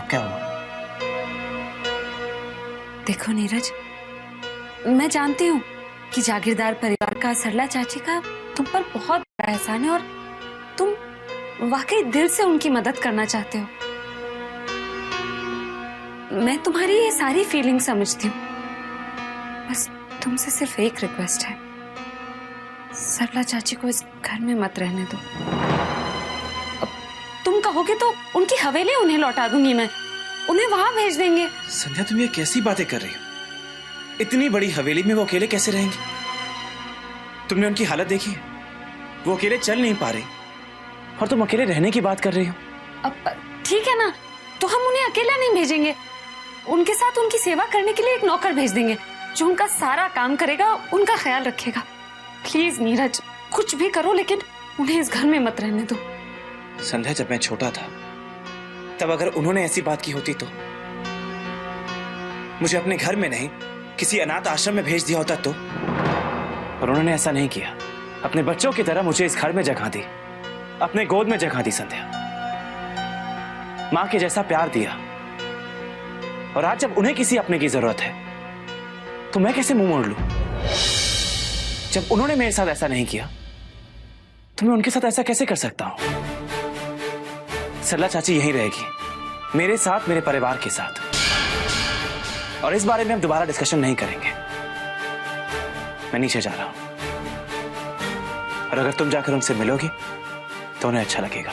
अब क्या हुआ? देखो नीरज, मैं जानती हूँ कि जागीरदार परिवार का सरला चाची का तुम पर बहुत बड़ा एहसान है और तुम वाकई दिल से उनकी मदद करना चाहते हो। मैं तुम्हारी ये सारी फीलिंग समझती हूँ, बस तुमसे सिर्फ एक रिक्वेस्ट है, सरला चाची को इस घर में मत रहने दो। अब तुम कहोगे तो उनकी हवेली उन्हें लौटा दूंगी मैं, उन्हें वहां भेज देंगे। संध्या, तुम ये कैसी बातें कर रही हो? इतनी बड़ी हवेली में वो अकेले कैसे रहेंगे? तुमने उनकी हालत देखी है? वो अकेले चल नहीं पा रहे और तुम अकेले रहने की बात कर रही हो। अब ठीक है ना, तो हम उन्हें अकेला नहीं भेजेंगे, उनके साथ उनकी सेवा करने के लिए एक नौकर भेज देंगे जो उनका सारा काम करेगा, उनका ख्याल रखेगा। प्लीज नीरज, कुछ भी करो लेकिन उन्हें इस घर में मत रहने दो। संध्या, जब मैं छोटा था तब अगर उन्होंने ऐसी बात की होती तो मुझे अपने घर में नहीं किसी अनाथ आश्रम में भेज दिया होता तो। पर उन्होंने ऐसा नहीं किया, अपने बच्चों की तरह मुझे इस घर में जगह दी, अपने गोद में जगह दी। संध्या, मां के जैसा प्यार दिया, और आज जब उन्हें किसी अपने की जरूरत है तो मैं कैसे मुंह मोड़ लूं? जब उन्होंने मेरे साथ ऐसा नहीं किया तो मैं उनके साथ ऐसा कैसे कर सकता हूं? सरला चाची यहीं रहेगी, मेरे साथ, मेरे परिवार के साथ, और इस बारे में हम दोबारा डिस्कशन नहीं करेंगे। मैं नीचे जा रहा हूं, और अगर तुम जाकर उनसे मिलोगी तो उन्हें अच्छा लगेगा।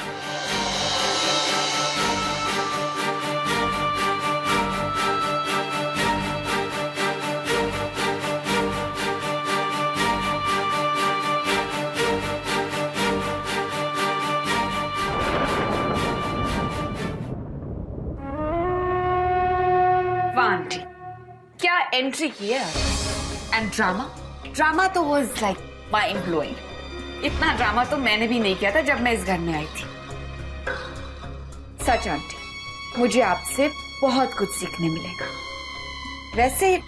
आंटी, क्या एंट्री की है। एंड ड्रामा तो वाज लाइक माइंड ब्लोइंग। इतना ड्रामा तो मैंने भी नहीं किया था जब मैं इस घर में आई थी। सच आंटी, मुझे आपसे बहुत कुछ सीखने मिलेगा। वैसे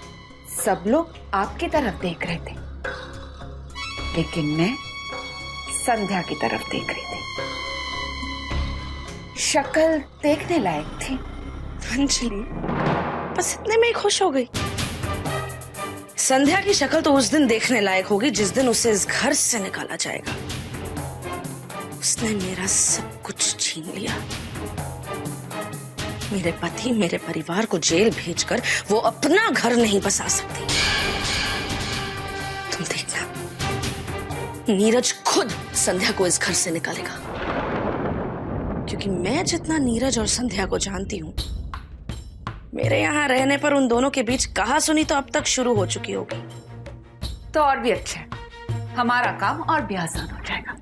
सब लोग आपकी तरफ देख रहे थे, लेकिन मैं संध्या की तरफ देख रही थी। शक्ल देखने लायक थी। अंजलि, बस इतने में ही खुश हो गई? संध्या की शक्ल तो उस दिन देखने लायक होगी जिस दिन उसे इस घर से निकाला जाएगा। उसने मेरा सब कुछ छीन लिया, मेरे पति, मेरे परिवार को जेल भेजकर वो अपना घर नहीं बसा सकती। तुम देखना, नीरज खुद संध्या को इस घर से निकालेगा, क्योंकि मैं जितना नीरज और संध्या को जानती हूँ, मेरे यहाँ रहने पर उन दोनों के बीच कहासुनी तो अब तक शुरू हो चुकी होगी। तो और भी अच्छा है, हमारा काम और भी आसान हो जाएगा।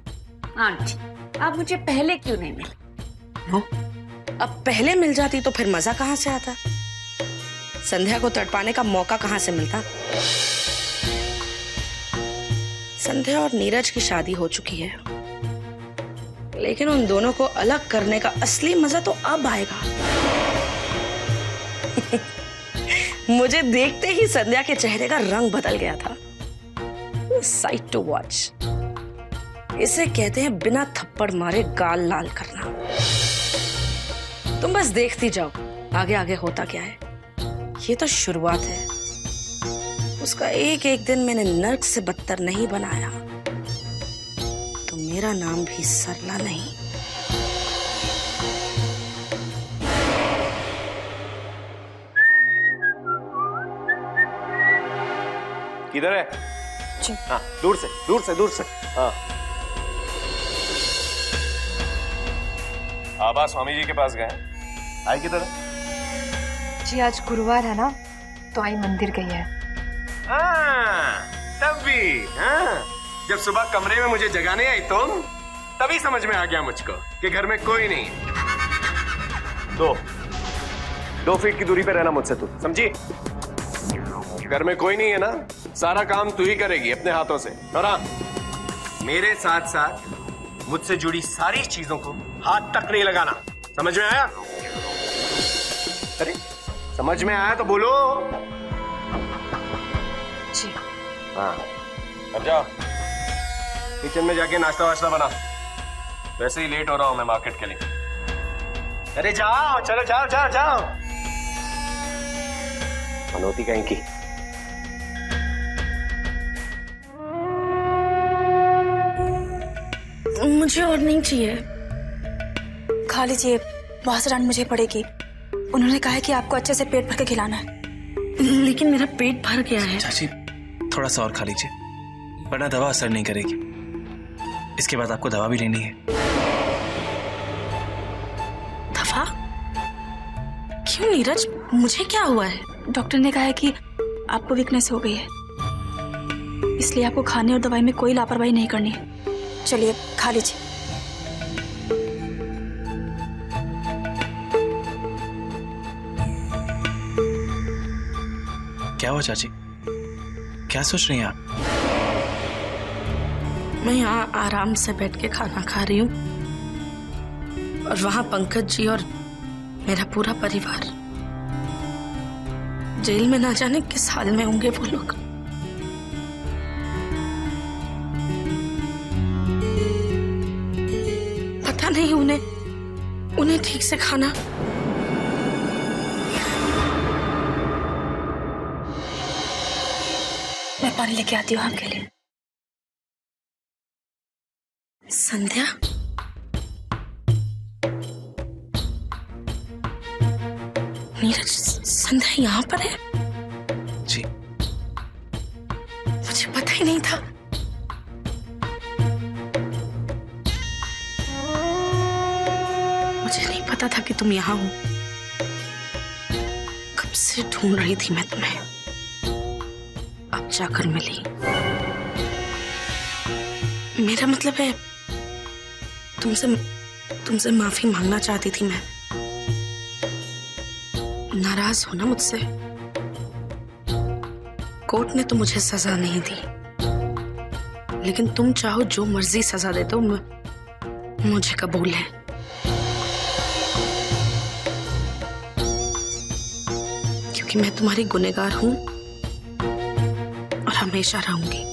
आंटी, आप मुझे पहले क्यों नहीं मिले? अब पहले मिल जाती तो फिर मजा कहाँ से आता? संध्या को तड़पाने का मौका कहाँ से मिलता? संध्या और नीरज की शादी हो चुकी है, लेकिन उन दोनों को अलग करने का असली मजा तो अब आएगा। मुझे देखते ही संध्या के चेहरे का रंग बदल गया था। साइट टू वॉच, इसे कहते हैं बिना थप्पड़ मारे गाल लाल करना। तुम बस देखती जाओ आगे आगे होता क्या है। ये तो शुरुआत है, उसका एक एक दिन मैंने नर्क से बदतर नहीं बनाया तो मेरा नाम भी सरला नहीं। किधर है? हाँ, दूर से दूर से दूर से। हाँ, आबा स्वामी जी के पास गए। आई किधर है? जी आज गुरुवार है ना, तो आई मंदिर गई है। तब भी जब सुबह कमरे में मुझे जगाने आई तुम, तभी समझ में आ गया मुझको कि घर में कोई नहीं है। 2 फीट की दूरी पे रहना मुझसे, तू समझी? घर में कोई नहीं है ना, सारा काम तू ही करेगी अपने हाथों से। और हाँ, मेरे साथ साथ मुझसे जुड़ी सारी चीजों को हाथ तक नहीं लगाना। समझ में आया? अरे समझ में आया तो बोलो। जी हाँ, अब जाओ किचन में जाके नाश्ता वाश्ता बना। वैसे ही लेट हो रहा हूं मैं मार्केट के लिए। अरे जाओ, चलो जाओ जाओ जाओ। मनोती कहीं की। मुझे और नहीं चाहिए। खा लीजिए, बासरान मुझे पड़ेगी। उन्होंने कहा है कि आपको अच्छे से पेट भर के खिलाना है। लेकिन मेरा पेट भर गया है। चाची थोड़ा सा और खा लीजिए, वरना दवा असर नहीं करेगी। इसके बाद आपको दवा भी लेनी है। दवा? क्यों नीरज, मुझे क्या हुआ है? डॉक्टर ने कहा है कि आपको वीकनेस हो गई है, इसलिए आपको खाने और दवाई में कोई लापरवाही नहीं करनी है। चलिए खा लीजिए। क्या हुआ चाची, क्या सोच रही हैं आप? मैं यहाँ आराम से बैठ के खाना खा रही हूँ और वहां पंकज जी और मेरा पूरा परिवार जेल में ना जाने किस हाल में होंगे वो लोग। पता नहीं उन्हें ठीक से खाना। मैं पानी लेके आती हूँ आपके लिए। संध्या, नीरज, संध्या यहाँ पर है? जी। मुझे पता ही नहीं था। मुझे नहीं पता था कि तुम यहाँ हो। कब से ढूंढ रही थी मैं तुम्हें, अब जाकर मिली। मेरा मतलब है तुमसे माफी मांगना चाहती थी मैं। नाराज हो ना मुझसे? कोर्ट ने तो मुझे सजा नहीं दी, लेकिन तुम चाहो जो मर्जी सजा दे दो, मुझे कबूल है। क्योंकि मैं तुम्हारी गुनहगार हूं और हमेशा रहूंगी।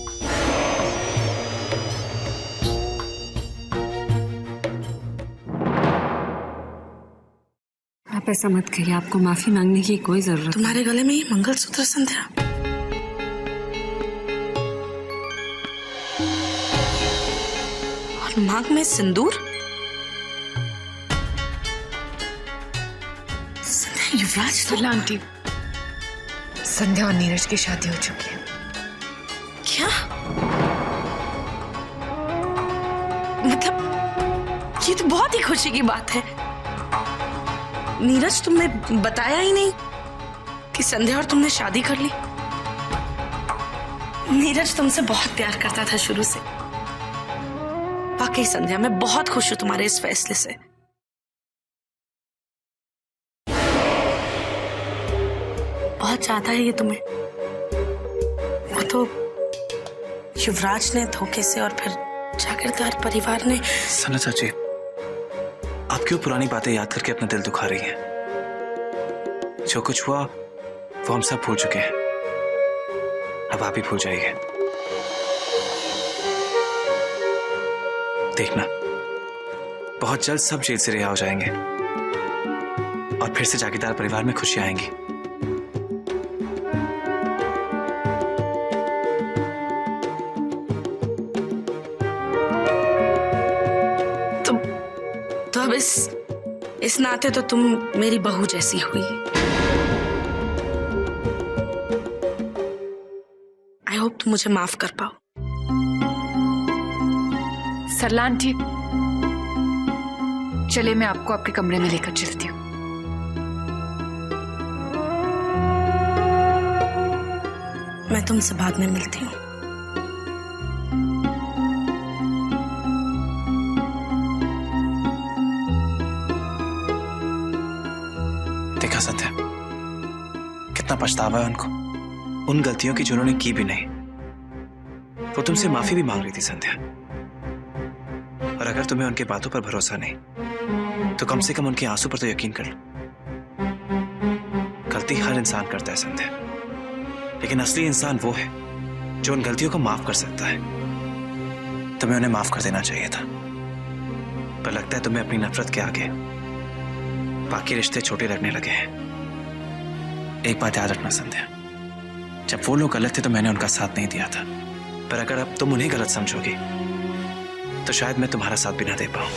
आप ऐसा मत कहिए, आपको माफी मांगने की कोई जरूरत। तुम्हारे गले में ये मंगलसूत्र संध्या, और नाक में सिंदूर। संध्या, युवराज तो आंटी, संध्या और नीरज की शादी हो चुकी है। क्या? मतलब ये तो बहुत ही खुशी की बात है। नीरज, तुमने बताया ही नहीं कि संध्या और तुमने शादी कर ली। नीरज तुमसे बहुत प्यार करता था शुरू से। वाकई संध्या, मैं बहुत खुश हूं तुम्हारे इस फैसले से। बहुत चाहता है ये तुम्हें। वो तो युवराज ने धोखे से और फिर जागीरदार परिवार ने। सना चाची, आप क्यों पुरानी बातें याद करके अपना दिल दुखा रही हैं? जो कुछ हुआ वो हम सब भूल चुके हैं। अब आप ही भूल जाइए। देखना, बहुत जल्द सब जेल से रिहा हो जाएंगे और फिर से जागीरदार परिवार में खुशियां आएंगी। तो अब इस नाते तो तुम मेरी बहू जैसी हुई। आई होप तुम मुझे माफ कर पाओ। सरला आंटी, चले मैं आपको आपके कमरे में लेकर चलती हूँ। मैं तुमसे बाद में मिलती हूँ। देखा सत्य, कितना पछतावा है उनको, उन गलतियों की जिन्होंने की भी नहीं। वो तुमसे माफी भी मांग रही थी संध्या। और अगर तुम्हें उनके बातों पर भरोसा नहीं तो कम से कम उनके आंसू पर तो यकीन कर लो। गलती हर इंसान करता है संध्या, लेकिन असली इंसान वो है जो उन गलतियों को माफ कर सकता है। तुम्हें उन्हें माफ कर देना चाहिए था, पर लगता है तुम्हें अपनी नफरत के आगे बाकी रिश्ते छोटे लगने लगे हैं। एक बात याद रखना संध्या, जब वो लोग गलत थे तो मैंने उनका साथ नहीं दिया था, पर अगर अब तुम उन्हें गलत समझोगी तो शायद मैं तुम्हारा साथ भी ना दे पाऊं।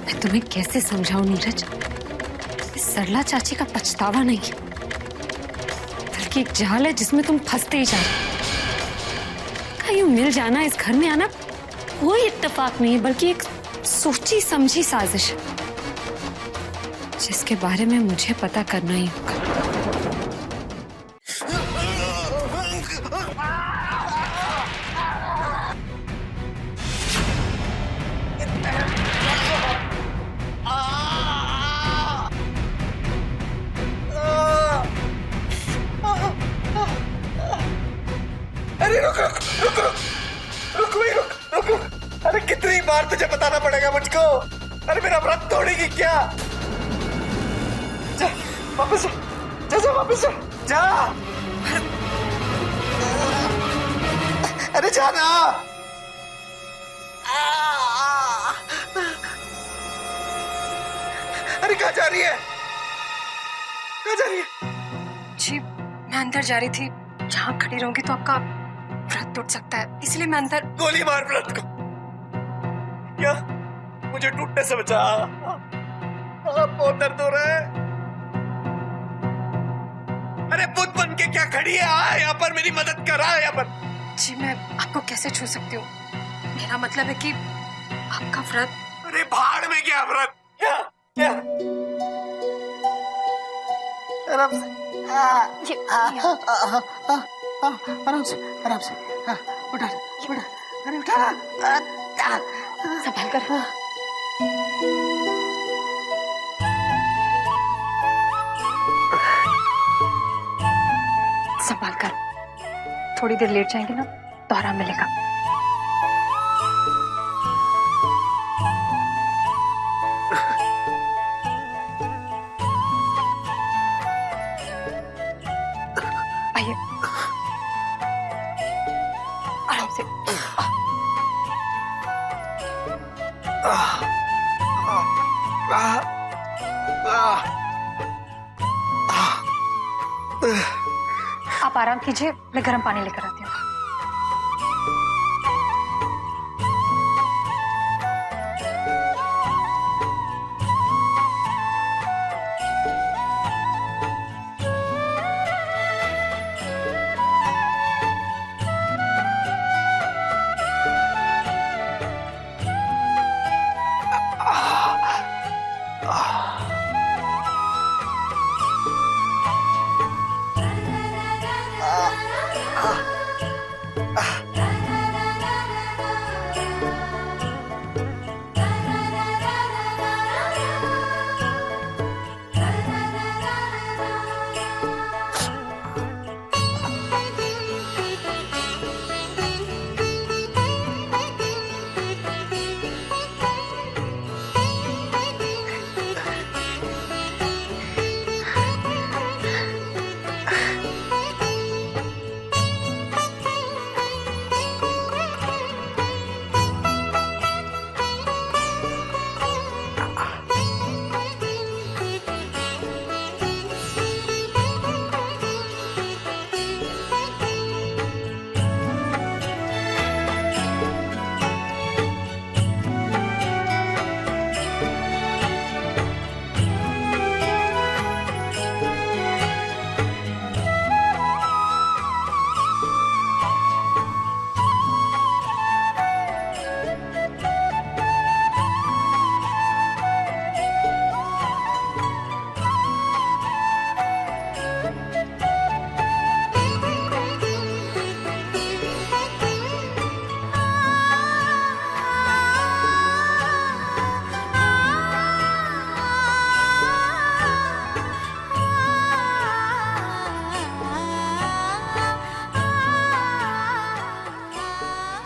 मैं तुम्हें कैसे समझाऊं नीरज, इस सरला चाची का पछतावा नहीं है, बल्कि एक जाल है जिसमें तुम फंसते ही जा रहे हो। यूं मिल जाना, इस घर में आना कोई इत्तेफाक नहीं है, बल्कि एक सोची समझी साजिश है जिसके बारे में मुझे पता करना ही होगा। अरे रुक रुक रुक रुक रुक रुक रुक रुक। अरे कितनी बार तुझे बताना पड़ेगा मुझको? अरे मेरा व्रत तोड़ेगी क्या? जा वापस जा, जा वापस जा। अरे जा ना। अरे कहाँ जा रही है? कहाँ जा रही है? जी मैं अंदर जा रही थी, जहाँ खड़ी रहूंगी तो आपका व्रत टूट सकता है, इसलिए मैं अंदर। गोली मार व्रत को। क्या मुझे टूटने से बचा? बहुत दर्द हो रहा है। अरे बुत बन के क्या खड़ी है? आ यहाँ पर मेरी मदद कर, आ यहाँ पर। जी मैं आपको कैसे छू सकती हूँ? मेरा मतलब है कि आपका व्रत। अरे भाड़ में क्या व्रत? क्या क्या? आराम से आराम से आराम से उठा उठा। अरे उठा, संभाल कर। संभाल कर, थोड़ी देर लेट जाएंगे ना तो आराम मिलेगा। आइए आराम से। आप आराम कीजिए, मैं गर्म पानी लेकर आती हूँ।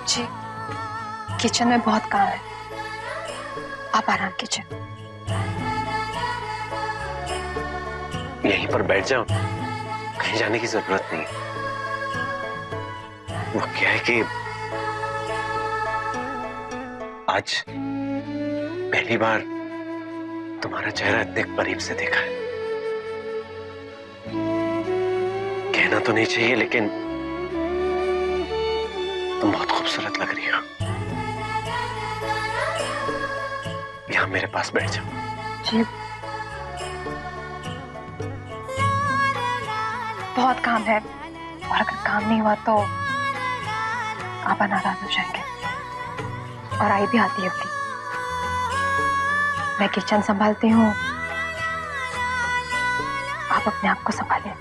जी किचन में बहुत काम है, आप आराम कीजिए। यहीं पर बैठ जाओ, कहीं जाने की जरूरत नहीं है। वो क्या है कि आज पहली बार तुम्हारा चेहरा इतने करीब से देखा है। कहना तो नहीं चाहिए, लेकिन तुम बहुत खूबसूरत लग रही हो। यहां मेरे पास बैठ जाओ। जी, बहुत काम है, और अगर काम नहीं हुआ तो आप नाराज हो जाएंगे, और आई भी आती होगी। मैं किचन संभालती हूँ, आप अपने आप को संभालिए।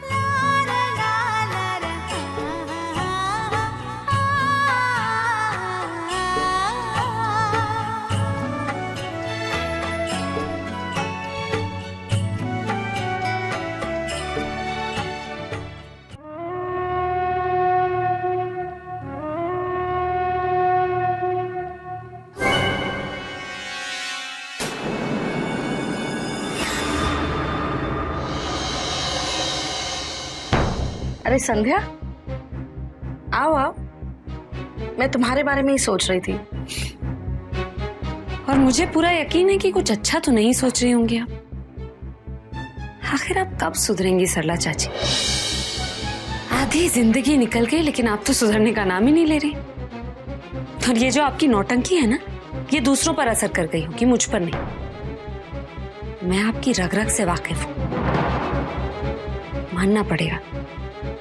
अरे संध्या, आओ आओ, मैं तुम्हारे बारे में ही सोच रही थी। और मुझे पूरा यकीन है कि कुछ अच्छा तो नहीं सोच रही होंगी आप। आखिर आप कब सुधरेंगी सरला चाची? आधी जिंदगी निकल गई, लेकिन आप तो सुधरने का नाम ही नहीं ले रही। और ये जो आपकी नौटंकी है ना, ये दूसरों पर असर कर गई होगी, मुझ पर नहीं। मैं आपकी रग रग से वाकिफ हूं, मानना पड़ेगा।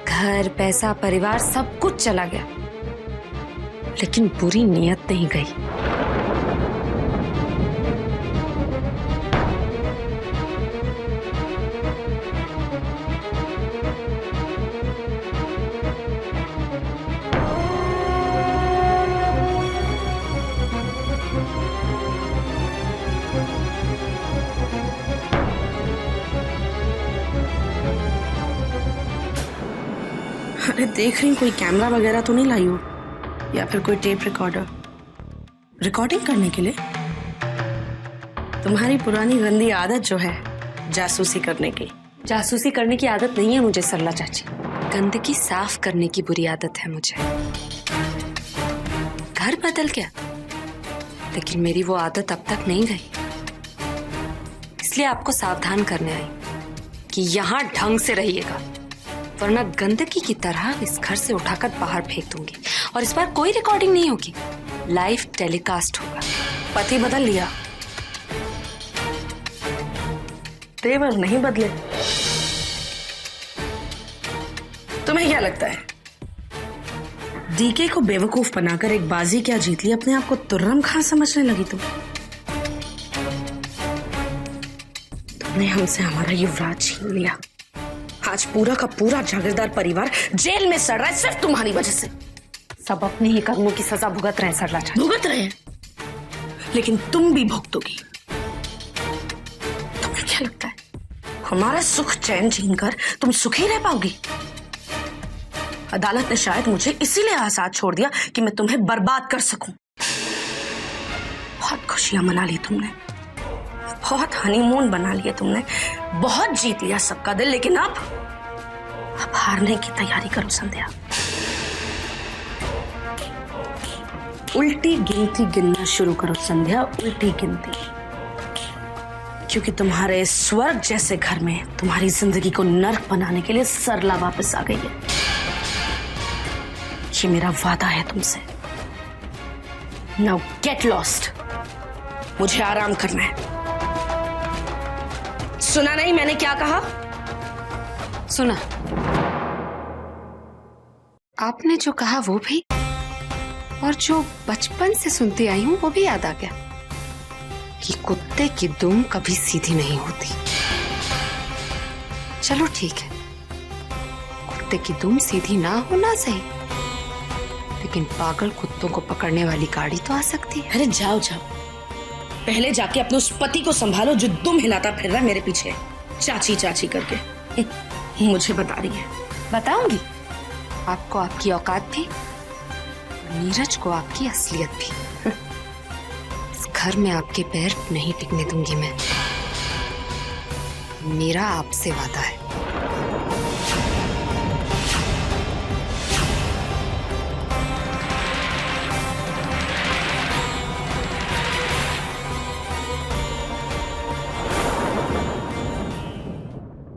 घर, पैसा, परिवार सब कुछ चला गया, लेकिन बुरी नीयत नहीं गई। अरे देख रही, कोई कैमरा वगैरह तो नहीं लाई हो, या फिर कोई टेप रिकॉर्डर रिकॉर्डिंग करने के लिए? तुम्हारी पुरानी गंदी आदत जो है जासूसी करने की। जासूसी करने की आदत नहीं है मुझे सरला चाची, गंदगी साफ करने की बुरी आदत है मुझे। घर बदल गया, लेकिन मेरी वो आदत अब तक नहीं गई। इसलिए आपको सावधान करने आई कि यहाँ ढंग से रहिएगा, वरना गंदगी की तरह इस घर से उठाकर बाहर फेंक दूंगी। और इस बार कोई रिकॉर्डिंग नहीं होगी, लाइव टेलीकास्ट होगा। पति बदल लिया, तेवर नहीं बदले। तुम्हें क्या लगता है, डीके को बेवकूफ बनाकर एक बाजी क्या जीत ली? अपने आप को तुर्रम खां समझने लगी तुम। तुमने हमसे हमारा युवराज छीन लिया। आज पूरा का पूरा जागीरदार परिवार जेल में सड़ रहा है सिर्फ तुम्हारी वजह से। सब अपने ही कर्मों की सजा भुगत रहे हैं सरला चाची। भुगत रहे हैं, लेकिन तुम भी भुगतोगी। तुम्हें क्या लगता है हमारा सुख चैन छीन कर तुम सुखी रह पाओगी? अदालत ने शायद मुझे इसीलिए आजाद छोड़ दिया कि मैं तुम्हें बर्बाद कर सकूं। बहुत खुशियां मना ली तुमने, बहुत हनीमून बना लिए तुमने, बहुत जीत लिया सबका दिल, लेकिन अब हारने की तैयारी करो संध्या। उल्टी गिनती गिनना शुरू करो संध्या, उल्टी गिनती। क्योंकि तुम्हारे स्वर्ग जैसे घर में तुम्हारी जिंदगी को नर्क बनाने के लिए सरला वापस आ गई है। ये मेरा वादा है तुमसे। Now get lost. मुझे आराम करना है। सुना नहीं मैंने क्या कहा? सुना। आपने जो कहा वो भी, और जो बचपन से सुनती आई हूं वो भी याद आ गया कि कुत्ते की दुम कभी सीधी नहीं होती। चलो ठीक है, कुत्ते की दुम सीधी ना होना सही, लेकिन पागल कुत्तों को पकड़ने वाली गाड़ी तो आ सकती है। अरे जाओ जाओ, पहले जाके अपने उस पति को संभालो जो दुम हिलाता फिर रहा है मेरे पीछे चाची चाची करके। मुझे बता रही है। बताऊंगी आपको आपकी औकात भी, नीरज को आपकी असलियत भी। इस घर में आपके पैर नहीं टिकने दूंगी मैं। मेरा आपसे वादा है।